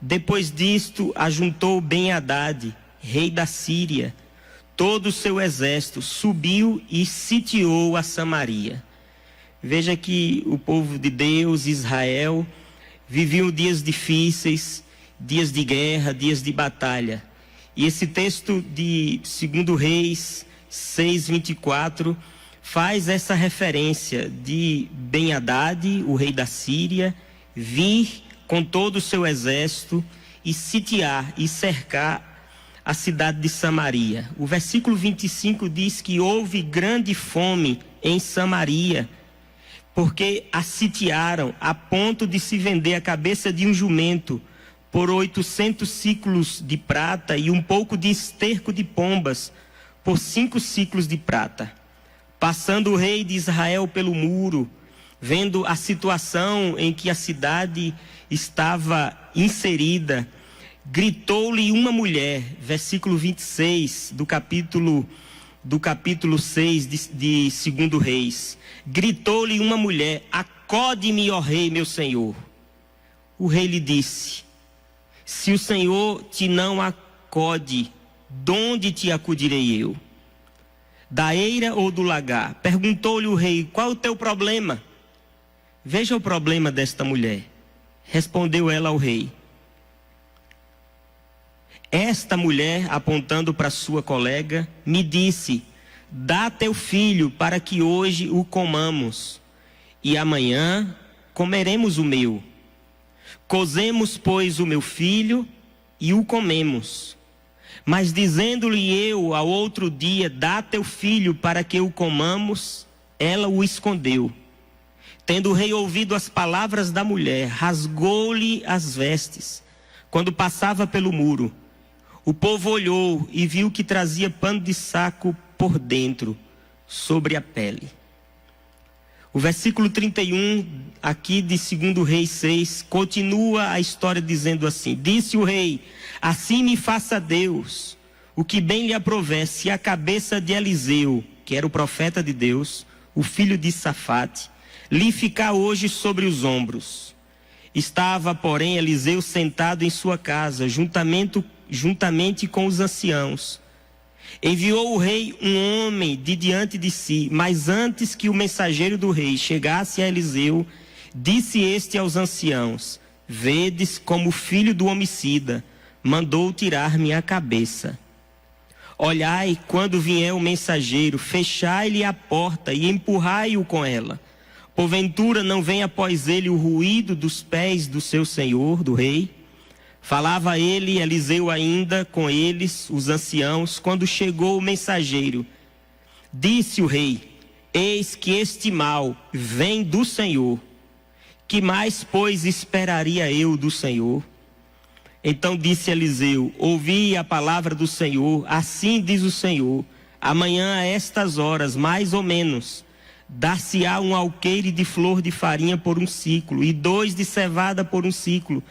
Depois disto, ajuntou Ben-Hadad, rei da Síria, todo o seu exército, subiu e sitiou a Samaria. Veja que o povo de Deus, Israel, viviam dias difíceis, dias de guerra, dias de batalha. E esse texto de 2 Reis 6:24 faz essa referência de Ben-Hadad, o rei da Síria, vir com todo o seu exército e sitiar e cercar a cidade de Samaria. O versículo 25 diz que houve grande fome em Samaria, porque a sitiaram a ponto de se vender a cabeça de um jumento por 800 ciclos de prata e um pouco de esterco de pombas por 5 ciclos de prata. Passando o rei de Israel pelo muro, vendo a situação em que a cidade estava inserida, gritou-lhe uma mulher, versículo 26 do capítulo 6 de 2 Reis. Gritou-lhe uma mulher: acode-me, ó rei, meu senhor. O rei lhe disse: se o Senhor te não acode, donde te acudirei eu? Da eira ou do lagar? Perguntou-lhe o rei: qual é o teu problema? Veja o problema desta mulher. Respondeu ela ao rei: esta mulher, apontando para sua colega, me disse: dá teu filho para que hoje o comamos, e amanhã comeremos o meu. Cozemos, pois, o meu filho e o comemos. Mas dizendo-lhe eu ao outro dia: dá teu filho para que o comamos, ela o escondeu. Tendo o rei ouvido as palavras da mulher, rasgou-lhe as vestes, quando passava pelo muro. O povo olhou e viu que trazia pano de saco por dentro, sobre a pele. O versículo 31, aqui de 2 Reis 6, continua a história dizendo assim: disse o rei: assim me faça Deus, o que bem lhe aprouver, se a cabeça de Eliseu, que era o profeta de Deus, o filho de Safate, lhe ficar hoje sobre os ombros. Estava, porém, Eliseu sentado em sua casa, juntamente com os anciãos. Enviou o rei um homem de diante de si, mas antes que o mensageiro do rei chegasse a Eliseu, disse este aos anciãos: vedes como o filho do homicida mandou tirar-me a cabeça. Olhai, quando vier o mensageiro, fechai-lhe a porta e empurrai-o com ela. Porventura não vem após ele o ruído dos pés do seu senhor, do rei? Falava ele, Eliseu ainda, com eles, os anciãos, quando chegou o mensageiro. Disse o rei: eis que este mal vem do Senhor. Que mais, pois, esperaria eu do Senhor? Então disse Eliseu: ouvi a palavra do Senhor, assim diz o Senhor: amanhã a estas horas, mais ou menos, dar-se-á um alqueire de flor de farinha por 1 ciclo, e 2 de cevada por 1 ciclo,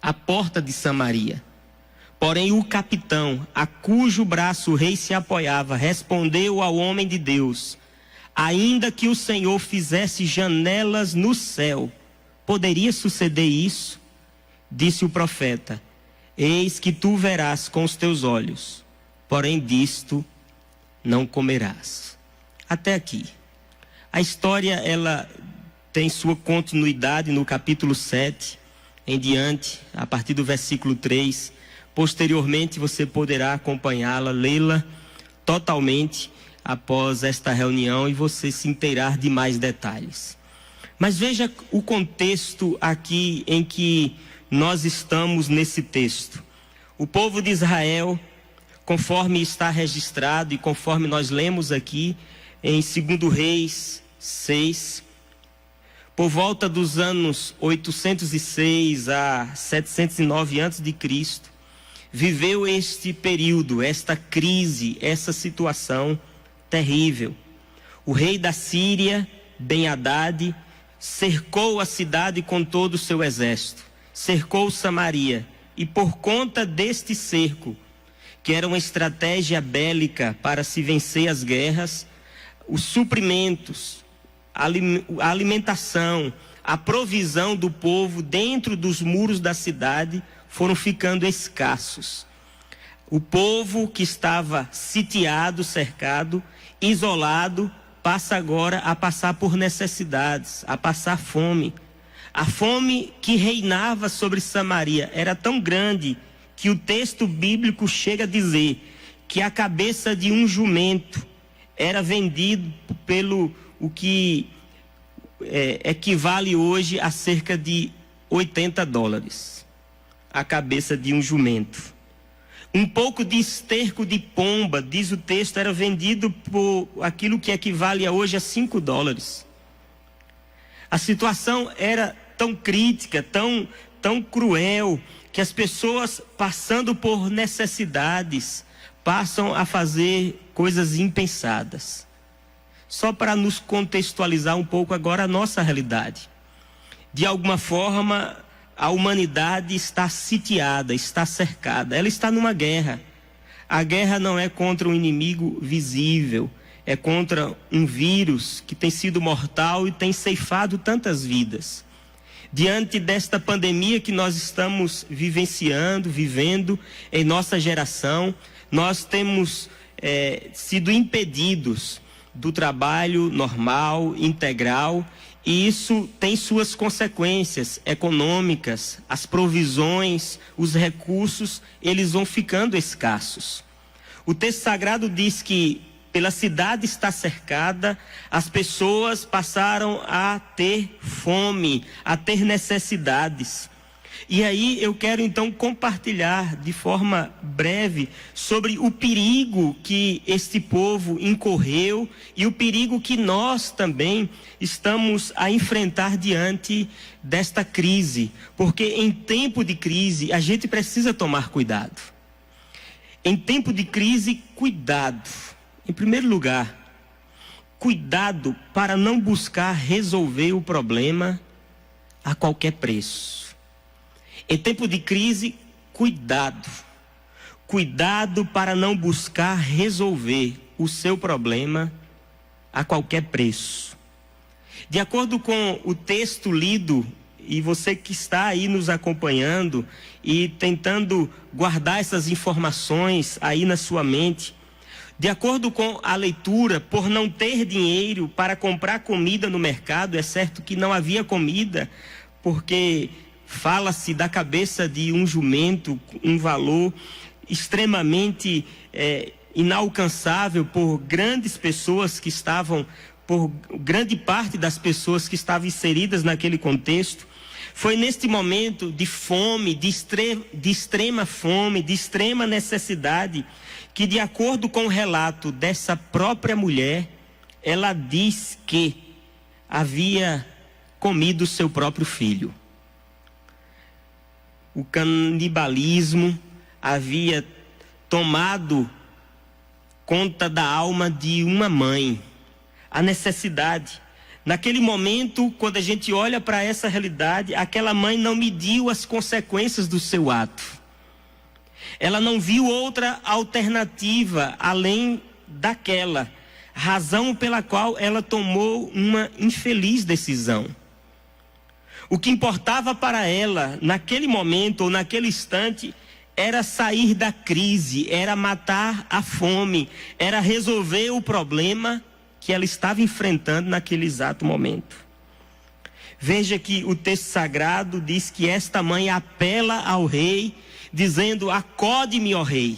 à porta de Samaria. Porém o capitão, a cujo braço o rei se apoiava, respondeu ao homem de Deus: ainda que o Senhor fizesse janelas no céu, poderia suceder isso? Disse o profeta: eis que tu verás com os teus olhos, porém disto não comerás. Até aqui. A história, ela tem sua continuidade no capítulo 7 em diante, a partir do versículo 3. Posteriormente você poderá acompanhá-la, lê-la totalmente após esta reunião e você se inteirar de mais detalhes. Mas veja o contexto aqui em que nós estamos nesse texto. O povo de Israel, conforme está registrado e conforme nós lemos aqui em 2 Reis 6, por volta dos anos 806 a 709 a.C., viveu este período, esta crise, essa situação terrível. O rei da Síria, Ben-Hadad, cercou a cidade com todo o seu exército, cercou Samaria, e por conta deste cerco, que era uma estratégia bélica para se vencer as guerras, os suprimentos, a alimentação, a provisão do povo dentro dos muros da cidade foram ficando escassos. O povo que estava sitiado, cercado, isolado, passa agora a passar por necessidades, a passar fome. A fome que reinava sobre Samaria era tão grande que o texto bíblico chega a dizer que a cabeça de um jumento era vendido pelo o que equivale hoje a cerca de $80. A cabeça de um jumento. Um pouco de esterco de pomba, diz o texto, era vendido por aquilo que equivale a hoje a $5. A situação era tão crítica, tão cruel, que as pessoas, passando por necessidades, passam a fazer coisas impensadas. Só para nos contextualizar um pouco agora a nossa realidade. De alguma forma, a humanidade está sitiada, está cercada, ela está numa guerra. A guerra não é contra um inimigo visível, é contra um vírus que tem sido mortal e tem ceifado tantas vidas. Diante desta pandemia que nós estamos vivendo em nossa geração, nós temos sido impedidos do trabalho normal, integral, e isso tem suas consequências econômicas, as provisões, os recursos, eles vão ficando escassos. O texto sagrado diz que pela cidade está cercada, as pessoas passaram a ter fome, a ter necessidades. E aí eu quero então compartilhar de forma breve sobre o perigo que este povo incorreu e o perigo que nós também estamos a enfrentar diante desta crise. Porque em tempo de crise a gente precisa tomar cuidado. Em tempo de crise, cuidado. Em primeiro lugar, cuidado para não buscar resolver o problema a qualquer preço. Em tempo de crise, cuidado. Cuidado para não buscar resolver o seu problema a qualquer preço. De acordo com o texto lido, e você que está aí nos acompanhando e tentando guardar essas informações aí na sua mente, de acordo com a leitura, por não ter dinheiro para comprar comida no mercado, é certo que não havia comida, porque fala-se da cabeça de um jumento, um valor extremamente inalcançável por grandes pessoas que estavam, por grande parte das pessoas que estavam inseridas naquele contexto. Foi neste momento de fome, de extrema fome, de extrema necessidade, que de acordo com o relato dessa própria mulher, ela diz que havia comido seu próprio filho. O canibalismo havia tomado conta da alma de uma mãe. A necessidade. Naquele momento, quando a gente olha para essa realidade, aquela mãe não mediu as consequências do seu ato. Ela não viu outra alternativa além daquela, razão pela qual ela tomou uma infeliz decisão. O que importava para ela, naquele momento ou naquele instante, era sair da crise, era matar a fome, era resolver o problema que ela estava enfrentando naquele exato momento. Veja que o texto sagrado diz que esta mãe apela ao rei, dizendo: acode-me, ó rei.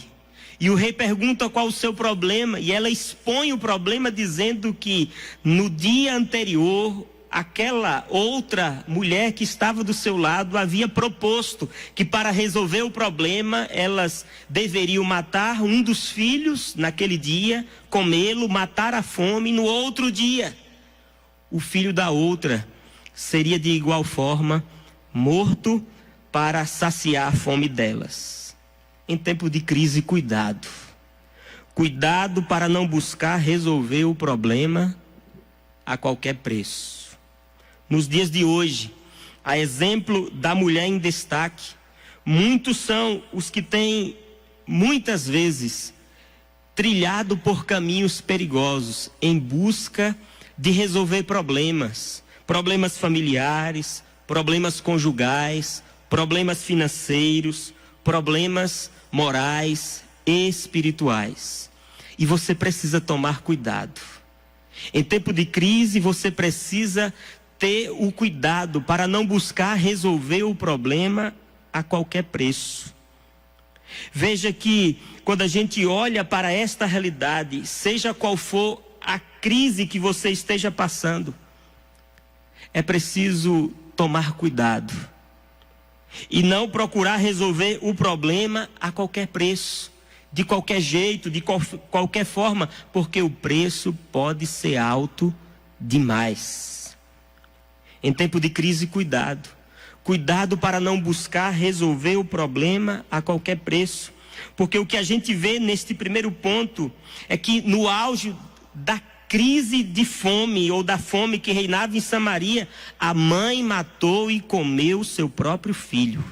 E o rei pergunta qual o seu problema, e ela expõe o problema dizendo que no dia anterior, aquela outra mulher que estava do seu lado havia proposto que para resolver o problema elas deveriam matar um dos filhos naquele dia, comê-lo, matar a fome. No outro dia, o filho da outra seria de igual forma morto para saciar a fome delas. Em tempo de crise, cuidado. Cuidado para não buscar resolver o problema a qualquer preço. Nos dias de hoje, a exemplo da mulher em destaque, muitos são os que têm, muitas vezes, trilhado por caminhos perigosos em busca de resolver problemas, problemas familiares, problemas conjugais, problemas financeiros, problemas morais, espirituais. E você precisa tomar cuidado. Em tempo de crise, você precisa ter o cuidado para não buscar resolver o problema a qualquer preço. Veja que quando a gente olha para esta realidade, seja qual for a crise que você esteja passando, é preciso tomar cuidado e não procurar resolver o problema a qualquer preço, de qualquer jeito, de qualquer forma, porque o preço pode ser alto demais. Em tempo de crise, cuidado. Cuidado para não buscar resolver o problema a qualquer preço. Porque o que a gente vê neste primeiro ponto é que no auge da crise de fome, ou da fome que reinava em Samaria, a mãe matou e comeu seu próprio filho.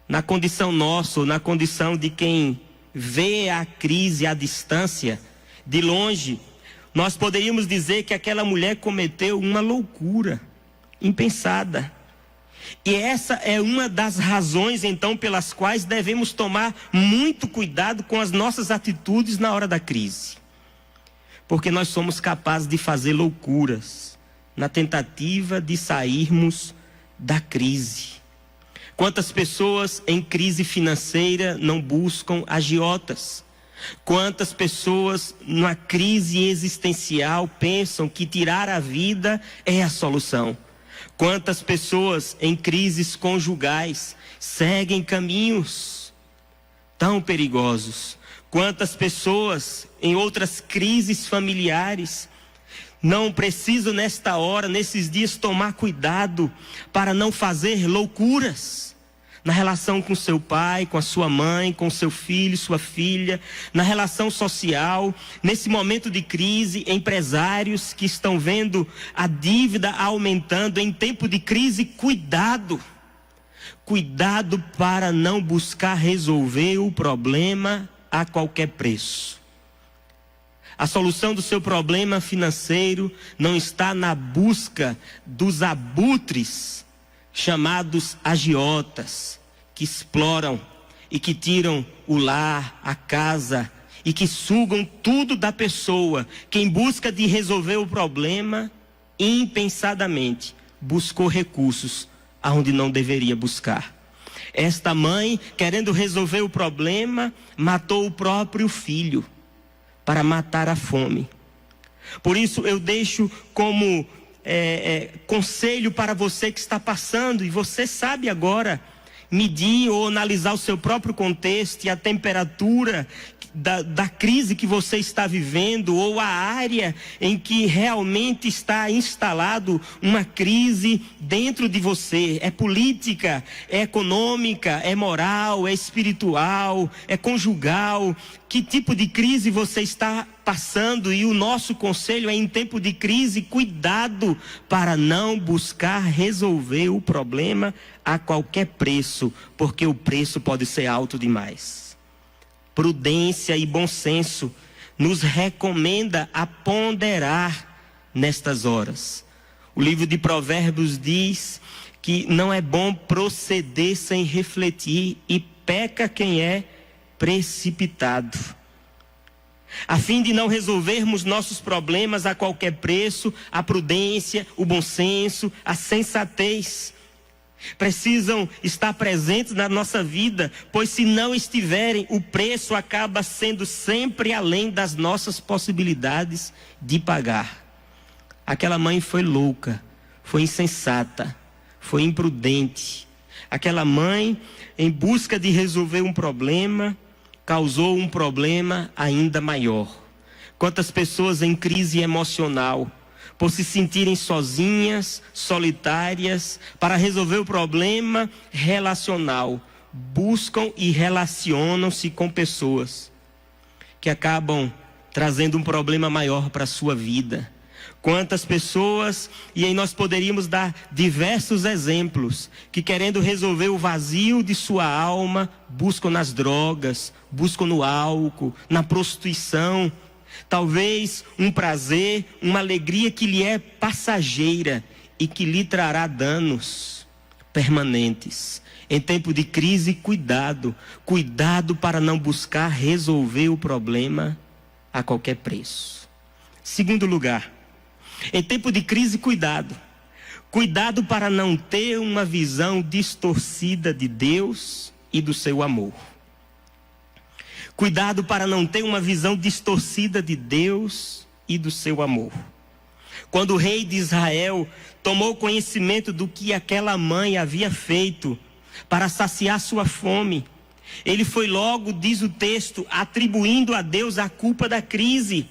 Na condição nossa, ou na condição de quem vê a crise à distância, de longe, nós poderíamos dizer que aquela mulher cometeu uma loucura impensada. E essa é uma das razões, então, pelas quais devemos tomar muito cuidado com as nossas atitudes na hora da crise. Porque nós somos capazes de fazer loucuras na tentativa de sairmos da crise. Quantas pessoas em crise financeira não buscam agiotas? Quantas pessoas na crise existencial pensam que tirar a vida é a solução? Quantas pessoas em crises conjugais seguem caminhos tão perigosos? Quantas pessoas em outras crises familiares não precisam nesta hora, nesses dias, tomar cuidado para não fazer loucuras na relação com seu pai, com a sua mãe, com seu filho, sua filha, na relação social, nesse momento de crise, empresários que estão vendo a dívida aumentando em tempo de crise, cuidado para não buscar resolver o problema a qualquer preço. A solução do seu problema financeiro não está na busca dos abutres chamados agiotas, que exploram e que tiram o lar, a casa e que sugam tudo da pessoa, que em busca de resolver o problema, impensadamente, buscou recursos aonde não deveria buscar. Esta mãe, querendo resolver o problema, matou o próprio filho para matar a fome. Por isso eu deixo como conselho para você que está passando, e você sabe agora medir ou analisar o seu próprio contexto e a temperatura da crise que você está vivendo, ou a área em que realmente está instalado uma crise dentro de você. É política, é econômica, é moral, é espiritual, é conjugal. Que tipo de crise você está passando? E o nosso conselho é, em tempo de crise, cuidado para não buscar resolver o problema a qualquer preço, porque o preço pode ser alto demais. Prudência e bom senso nos recomenda a ponderar nestas horas. O livro de Provérbios diz que não é bom proceder sem refletir, e peca quem é precipitado. A fim de não resolvermos nossos problemas a qualquer preço, a prudência, o bom senso, a sensatez precisam estar presentes na nossa vida, pois se não estiverem, o preço acaba sendo sempre além das nossas possibilidades de pagar. Aquela mãe foi louca, foi insensata, foi imprudente. Aquela mãe, em busca de resolver um problema, causou um problema ainda maior. Quantas pessoas em crise emocional, por se sentirem sozinhas, solitárias, para resolver o problema relacional, buscam e relacionam-se com pessoas que acabam trazendo um problema maior para a sua vida. Quantas pessoas, e aí nós poderíamos dar diversos exemplos, que querendo resolver o vazio de sua alma, buscam nas drogas, buscam no álcool, na prostituição. Talvez um prazer, uma alegria que lhe é passageira e que lhe trará danos permanentes. Em tempo de crise, cuidado para não buscar resolver o problema a qualquer preço. Segundo lugar, em tempo de crise, cuidado para não ter uma visão distorcida de Deus e do seu amor. Cuidado para não ter uma visão distorcida de Deus e do seu amor. Quando o rei de Israel tomou conhecimento do que aquela mãe havia feito para saciar sua fome, ele foi logo, diz o texto, atribuindo a Deus a culpa da crise.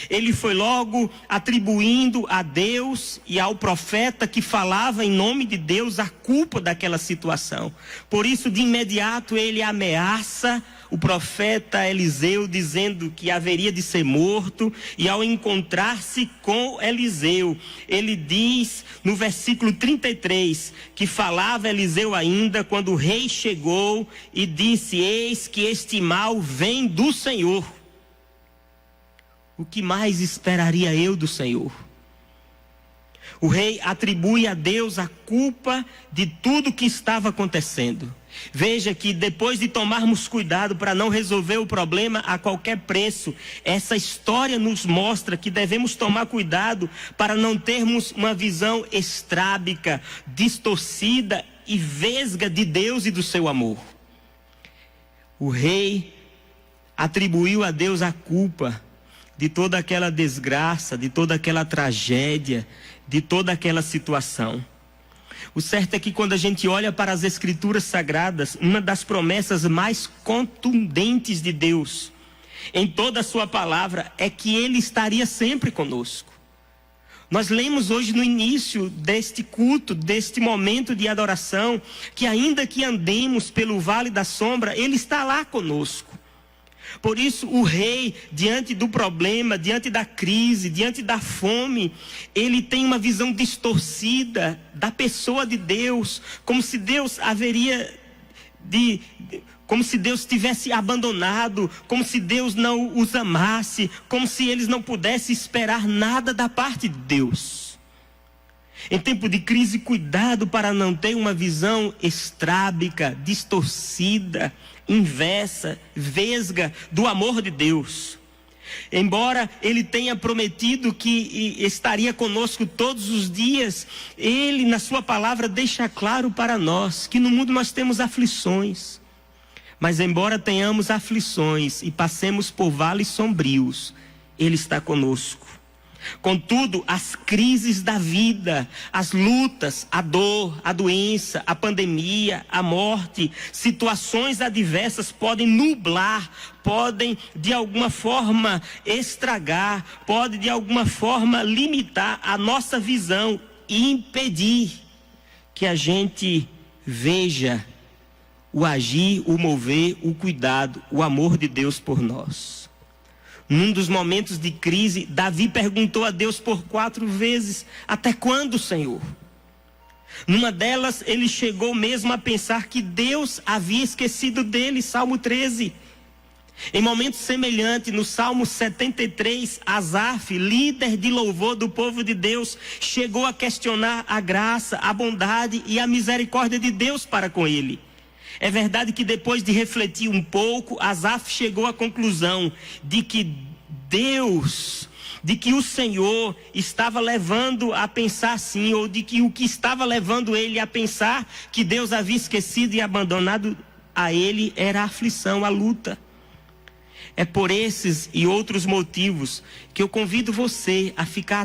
Ele foi logo atribuindo a Deus e ao profeta que falava em nome de Deus a culpa daquela situação. Por isso, de imediato, ele ameaça o profeta Eliseu, dizendo que haveria de ser morto. E ao encontrar-se com Eliseu, ele diz no versículo 33, que falava Eliseu ainda quando o rei chegou e disse: eis que este mal vem do Senhor. O que mais esperaria eu do Senhor? O rei atribui a Deus a culpa de tudo que estava acontecendo. Veja que depois de tomarmos cuidado para não resolver o problema a qualquer preço, essa história nos mostra que devemos tomar cuidado para não termos uma visão estrábica, distorcida e vesga de Deus e do seu amor. O rei atribuiu a Deus a culpa de toda aquela desgraça, de toda aquela tragédia, de toda aquela situação. O certo é que quando a gente olha para as Escrituras Sagradas, uma das promessas mais contundentes de Deus, em toda a sua palavra, é que Ele estaria sempre conosco. Nós lemos hoje no início deste culto, deste momento de adoração, que ainda que andemos pelo vale da sombra, Ele está lá conosco. Por isso o rei, diante do problema, diante da crise, diante da fome, ele tem uma visão distorcida da pessoa de Deus, como se Deus como se Deus tivesse abandonado, como se Deus não os amasse, como se eles não pudessem esperar nada da parte de Deus. Em tempo de crise, cuidado para não ter uma visão estrábica, distorcida, inversa, vesga do amor de Deus. Embora Ele tenha prometido que estaria conosco todos os dias, Ele na sua palavra deixa claro para nós que no mundo nós temos aflições. Mas embora tenhamos aflições e passemos por vales sombrios, Ele está conosco. Contudo, as crises da vida, as lutas, a dor, a doença, a pandemia, a morte, situações adversas podem nublar, podem de alguma forma estragar, podem de alguma forma limitar a nossa visão e impedir que a gente veja o agir, o mover, o cuidado, o amor de Deus por nós. Num dos momentos de crise, Davi perguntou a Deus por 4 vezes: até quando, Senhor? Numa delas, ele chegou mesmo a pensar que Deus havia esquecido dele, Salmo 13. Em momento semelhante, no Salmo 73, Asaf, líder de louvor do povo de Deus, chegou a questionar a graça, a bondade e a misericórdia de Deus para com ele. É verdade que depois de refletir um pouco, Asaf chegou à conclusão de que o Senhor estava levando a pensar assim, ou de que o que estava levando ele a pensar que Deus havia esquecido e abandonado a ele era a aflição, a luta. É por esses e outros motivos que eu convido você a ficar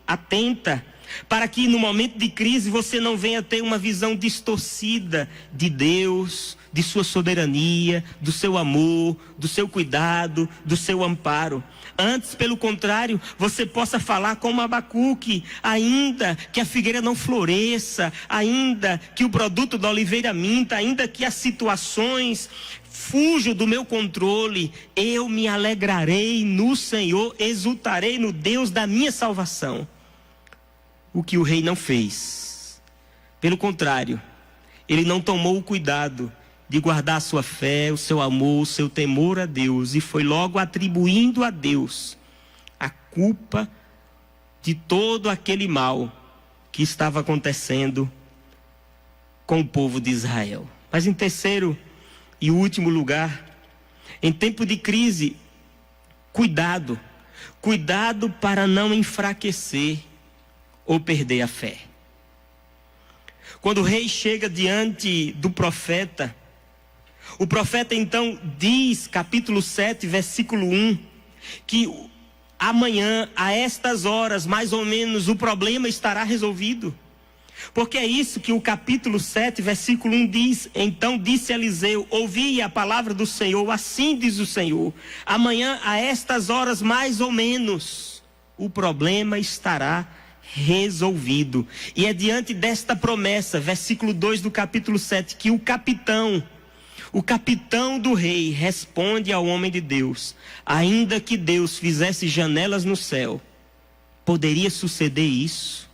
atenta, para que no momento de crise você não venha ter uma visão distorcida de Deus, de sua soberania, do seu amor, do seu cuidado, do seu amparo. Antes, pelo contrário, você possa falar como Abacuque: ainda que a figueira não floresça, ainda que o produto da oliveira minta, ainda que as situações fujam do meu controle, eu me alegrarei no Senhor, exultarei no Deus da minha salvação. O que o rei não fez. Pelo contrário, ele não tomou o cuidado de guardar a sua fé, o seu amor, o seu temor a Deus, e foi logo atribuindo a Deus a culpa de todo aquele mal que estava acontecendo com o povo de Israel. Mas em terceiro e último lugar, em tempo de crise, cuidado para não enfraquecer ou perder a fé. Quando o rei chega diante do profeta, o profeta então diz, capítulo 7, versículo 1, que amanhã, a estas horas, mais ou menos, o problema estará resolvido. Porque é isso que o capítulo 7, versículo 1 diz. Então disse Eliseu: ouvi a palavra do Senhor, assim diz o Senhor, amanhã a estas horas mais ou menos, o problema estará resolvido. E é diante desta promessa, versículo 2 do capítulo 7, que o capitão do rei responde ao homem de Deus: ainda que Deus fizesse janelas no céu, poderia suceder isso?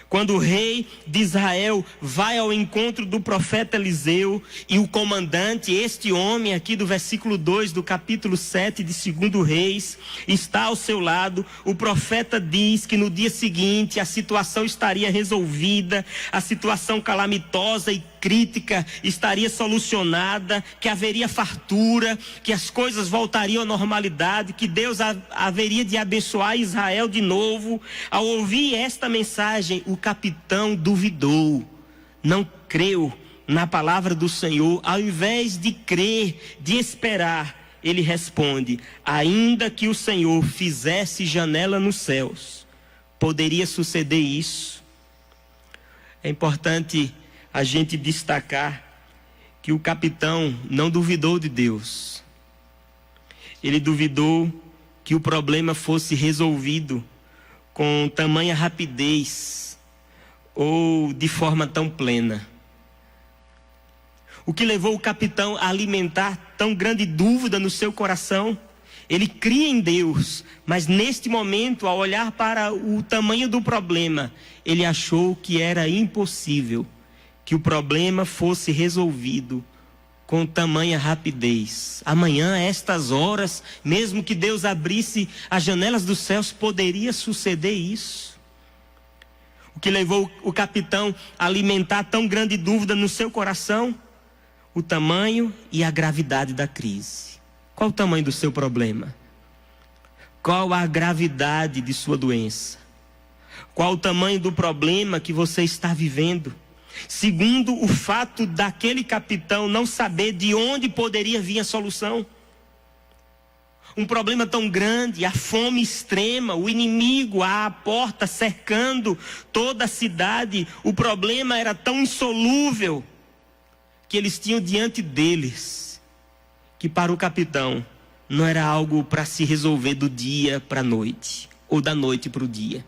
Quando o rei de Israel vai ao encontro do profeta Eliseu, e o comandante, este homem aqui do versículo 2 do capítulo 7 de 2 Reis, está ao seu lado, o profeta diz que no dia seguinte a situação estaria resolvida, a situação calamitosa e crítica estaria solucionada, que haveria fartura, que as coisas voltariam à normalidade, que Deus haveria de abençoar Israel de novo. Ao ouvir esta mensagem, o capitão duvidou, não creu na palavra do Senhor. Ao invés de crer, de esperar, ele responde: ainda que o Senhor fizesse janela nos céus, poderia suceder isso? É importante a gente destacar que o capitão não duvidou de Deus. Ele duvidou que o problema fosse resolvido com tamanha rapidez ou de forma tão plena. O que levou o capitão a alimentar tão grande dúvida no seu coração? Ele cria em Deus, mas neste momento, ao olhar para o tamanho do problema, ele achou que era impossível que o problema fosse resolvido com tamanha rapidez. Amanhã, a estas horas, mesmo que Deus abrisse as janelas dos céus, poderia suceder isso. O que levou o capitão a alimentar tão grande dúvida no seu coração? O tamanho e a gravidade da crise. Qual o tamanho do seu problema? Qual a gravidade de sua doença? Qual o tamanho do problema que você está vivendo? Segundo o fato daquele capitão não saber de onde poderia vir a solução. Um problema tão grande, a fome extrema, o inimigo à porta cercando toda a cidade. O problema era tão insolúvel que eles tinham diante deles, que para o capitão não era algo para se resolver do dia para a noite, ou da noite para o dia.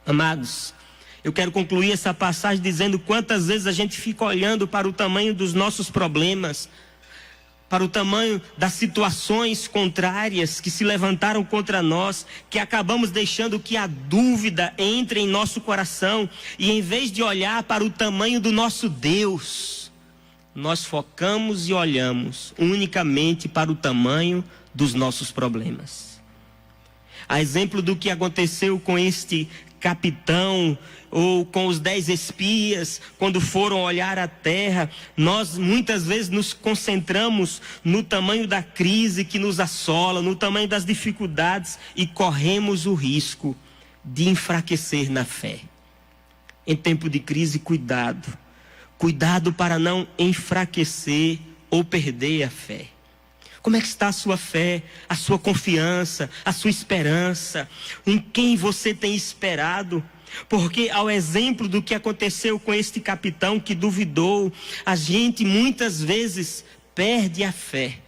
Amados, eu quero concluir essa passagem dizendo quantas vezes a gente fica olhando para o tamanho dos nossos problemas, para o tamanho das situações contrárias que se levantaram contra nós, que acabamos deixando que a dúvida entre em nosso coração, e em vez de olhar para o tamanho do nosso Deus, nós focamos e olhamos unicamente para o tamanho dos nossos problemas. A exemplo do que aconteceu com este capitão, ou com os 10 espias, quando foram olhar a terra, nós muitas vezes nos concentramos no tamanho da crise que nos assola, no tamanho das dificuldades, e corremos o risco de enfraquecer na fé. Em tempo de crise, cuidado para não enfraquecer ou perder a fé. Como é que está a sua fé, a sua confiança, a sua esperança? Em quem você tem esperado? Porque ao exemplo do que aconteceu com este capitão que duvidou, a gente muitas vezes perde a fé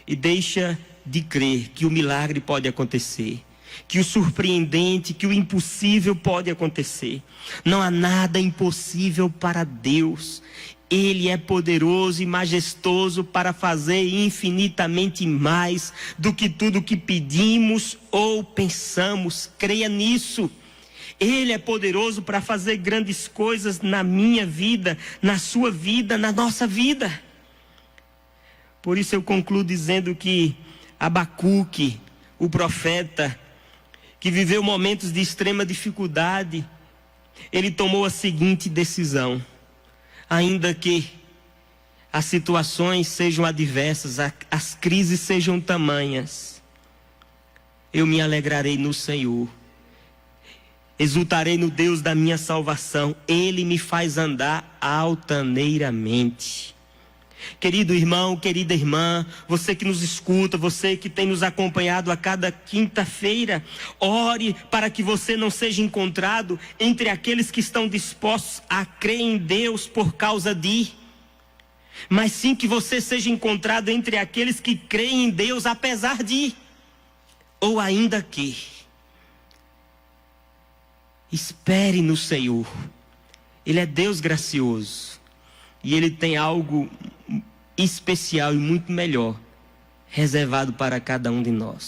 e deixa de crer que o milagre pode acontecer, que o surpreendente, que o impossível pode acontecer. Não há nada impossível para Deus. Ele é poderoso e majestoso para fazer infinitamente mais do que tudo que pedimos ou pensamos. Creia nisso. Ele é poderoso para fazer grandes coisas na minha vida, na sua vida, na nossa vida. Por isso eu concluo dizendo que Abacuque, o profeta, que viveu momentos de extrema dificuldade, ele tomou a seguinte decisão: ainda que as situações sejam adversas, as crises sejam tamanhas, eu me alegrarei no Senhor, exultarei no Deus da minha salvação, Ele me faz andar altaneiramente. Querido irmão, querida irmã, você que nos escuta, você que tem nos acompanhado a cada quinta-feira, ore para que você não seja encontrado entre aqueles que estão dispostos a crer em Deus por causa mas sim que você seja encontrado entre aqueles que creem em Deus apesar de, ou ainda que. Espere no Senhor. Ele é Deus gracioso. E Ele tem algo especial e muito melhor reservado para cada um de nós.